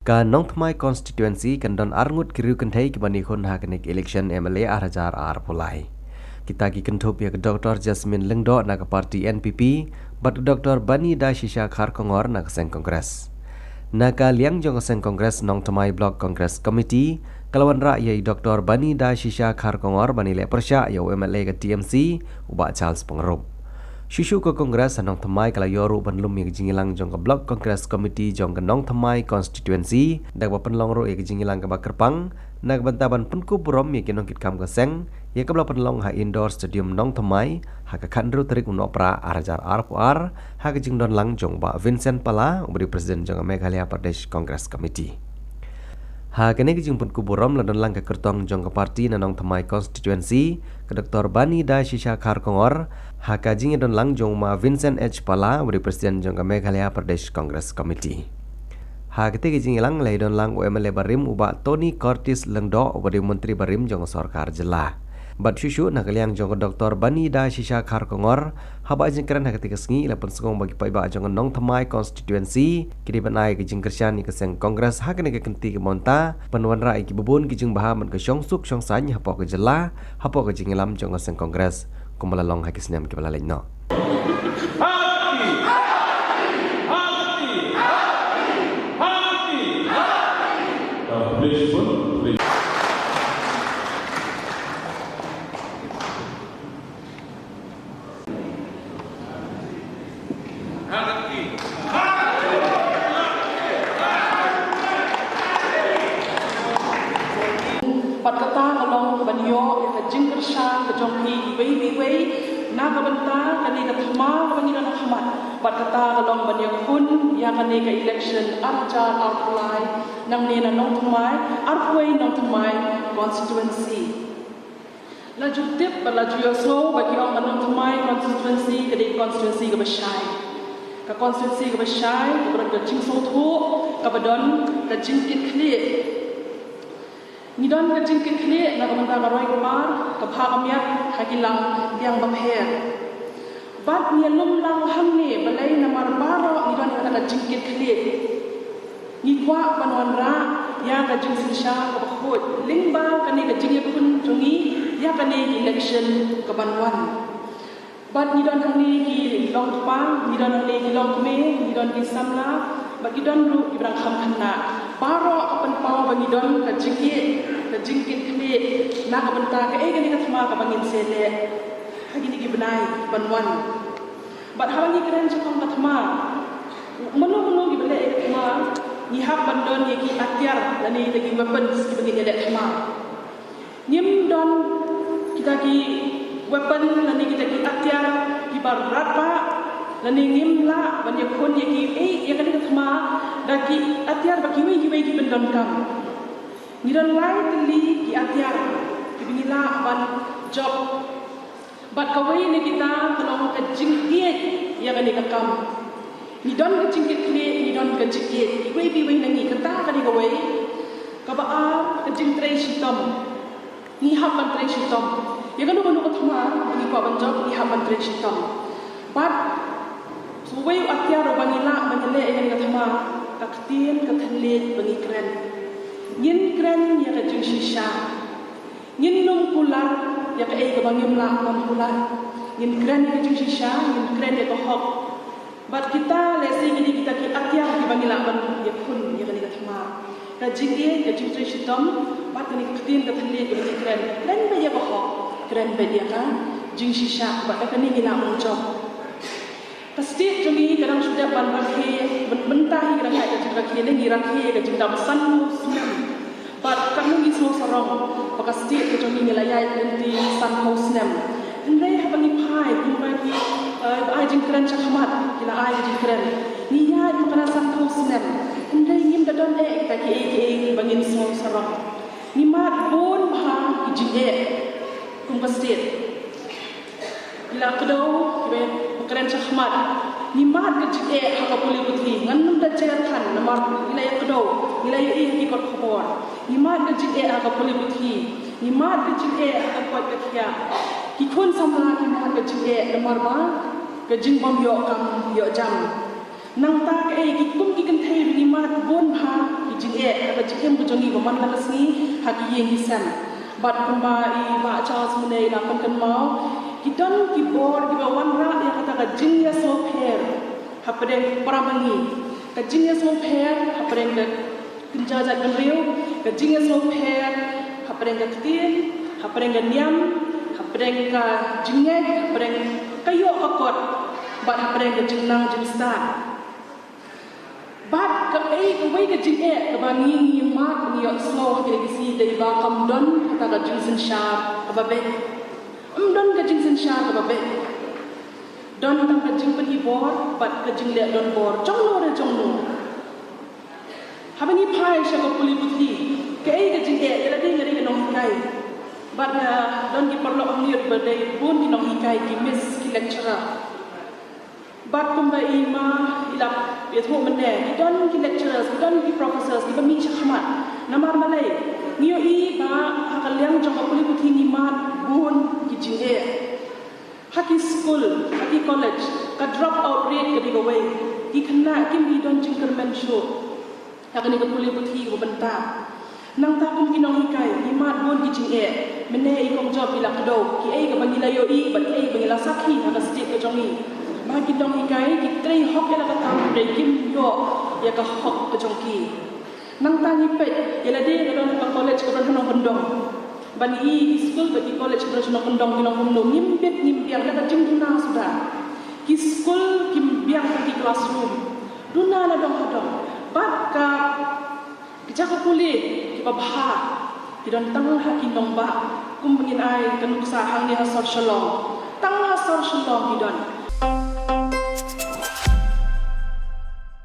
Ka nong thamai constituency kan don arngut kiru kan thai ki bani khon ha kanik election MLA Arajar ar pulai. Kita ki kentup ya ke Dr. Jasmine Lengdo na ke parti NPP, bat Dr. Bani Da Shisha Khar Kongor na ke Seng Kongres. Na ka liang jong Seng Kongres nong thamai Block Congress Committee, kalawan ra yai Dr. Bani Da Shisha Khar Kongor bani le persya ya MLA ke TMC uba Charles Pengerup. Shushu ke Kongres nong thamai kala yoru banlum ya jingilang jong ke Block Congress Committee jong ke nong thamai constituency dak ba penlong ro ya jingilang ke Bakerpang nak bantaban penku burom ya kinong kit kam ke Seng ya ke penlong ha indoor stadium nong thamai ha ke khandru tarik unopra Arajar RPR ha ke jingdon lang jong ba Vincent Pala ubri presiden jong Meghalaya Pradesh Congress Committee. Ha kene ke jing penku burom ladon lang ke kertong jong ke parti na nong thamai constituency ke Dr. Bani Da Shisha Khar Kongor ha ka jing don lang jong ma Vincent H Pala ubri presiden jong ke Meghalaya Pradesh Congress Committee. Ha ketika jing lang lai don lang UMLA Barim uba Tony Curtis Lengdo ubri menteri Barim jong Sarkar Jela. Bat shushu nak liang jong Dr. Bani Da Shisha Khar Kongor haba jing keren ha ketika sengi lapan sengong bagi pai ba jong nong thamai constituency kiri banai ke jing kersian ni ke Seng Kongres ha kene ke kenti ke monta panwan rai ki bubun ki jing bahaman ke syong suk syong sany hapo ke Jela hapo ke jing lam jong Seng Kongres kumala long ha kisnem ki bala lain no. Pat kata kalong banyo ka jingker shan ka jongki wei na ka banta kani ka thama ka bani na khamat pat kata kalong banyo kun ya kani ka election Arajar arpulai nang ne na nong thamai arpui nong thamai constituency la jutip la juyoso bagi ong nong thamai constituency ka di constituency ka bashai ka constituency ka bashai ka jing so thu ka badon ka jing kit khli ni don ka jing kit khli na ka manta ka roi kumar ka pha kamyat hagilang biang bamher bat ni lum lang ham ni balai na marbaro ni don ka jing kit khli ni kwa banwan ra ya ka jing sisha ka bakhut lingba ka ni ka jing yakun tungi ya ka ni election ka banwan bat ni don ni ki long pang ni don ni ki long me ni don ki samla bagi don ru ibrang kham khanna baro apan pau bagi don ka jingkit kli na ka banta ka gani ka thma ka bangin sele hagi ni gibnai banwan bat hawangi keren chakong ka thma manu gi bele ka thma ni hak bandon ye ki atyar lani lagi weapons ki bangin ele thma nim don kita ki weapon lani kita ki atyar ki barat pa lani nim la ban ye khon ye ki ye ka ni thma da ki atyar ba ki wi ki bandon kam ni don lai teli ki atyar ki binila ban job bat kawai ni kita kalau ka jingkiet ya kan ni kam ni don ka jingkiet ni don ka jingkiet ki wei bi wei nangi kata ka ni kawai ka ba a ka jing trai shitom ni ha ban trai shitom ya kan no ka thuma ni pa ban job ni ha ban trai shitom bat so wei atyar banila banile ya ni ka thuma ka ktien ka thle bangi kren yin kren ya ka jing shisha yin num kular ya ka e ka bangim la num kular yin kren ka jing shisha yin kren ya ka hok bat kita lesi ni kita ki atyar ki bangila ban ya kun ya ka ni ka thma ka jing ye ka jing shitom bat ni ktin ka thle ka ni kren kren ba ya ka hok kren ba ya ka jing shisha bat ka ni ila mun job pasti jumi kadang sudah ban rakhe bentah hi kadang ka jing rakhe ni rakhe ka jing dam san muslim bat kami ngi so sarong pakasti ke jumi nilai nanti san muslim ndai ha bani phai kumba ki ai jing kren chakhamat kila ai jing kren ni ya di kana san muslim ndai ngim da don ta ki bangin so sarong ni mat bon bha ki jing kumba state ila kdo be keren chakmat ni mat ke jike ha puli putri ngan da cerkan namar ila yakdo ila yi ki kot khobor ni mat ke jike ha puli putri ni mat ke jike ha kot ketia ki kun samla ki mat ke jike namar ba ke jing bom yo kam yo jam nang ta ke ki kum ki kan thai ni mat bon ha ki kijing ka jikem bujongi ko man lakas ni haki yeng hisam bat kuma I ma Charles munai na kan mau kidan ki bor ki bawan ra ya kata ka jingya so pher hapadeng paramangi ka jingya so pher hapadeng ka kinjaja kan riu ka jingya so pher hapadeng ka tin hapadeng ka niam hapadeng ka jingek hapadeng kayo akot bat hapadeng ka jingnang jingstan bat ka wei ka jing ka bangi ni mat ni yo slow ka si dei ba kam don kata ka jingsen sha ka babe don ka jingsen sha ka babe don tang ka jing pati bor bat ka jing le don bor jong no habani phai sha ka puli puthi ka ka jing ya la dei ngari ka nong kai bat don ki perlo amir ba dei bun ki nong kai ki miss ki lecturer bat kumba ima ilap yatho menne don ki lecturers don ki professors ki bami chakhamat namar malai niyo I ba hakalyang jong apuli puthi ni mat bun ki jinge haki school haki college ka drop out rate ka bigaway ki khna kim bi don jingkermen show hakani ka puli puthi ko banta nang ta kum ki nong hikai ni mat bun ki jinge menne I kong job ila kdo ki ai ka bangila yo I bat ai bangila sakhi haka state ka jongi bagi dong ikai ki trei hok ya ka tam trei kim yo ya ka hok ka jongki nang tani pe ya la de ka ka college ka ron bondong bani I school bagi college ka ron bondong ki nong nimpet nimpiang la ka jingna sudah ki school kim biang ka classroom duna la dong bat ka kijaka kuli ki babha ki don tang ha ki nong ba kum bangin ai kan usahang ni ha social law tang ha social law ki don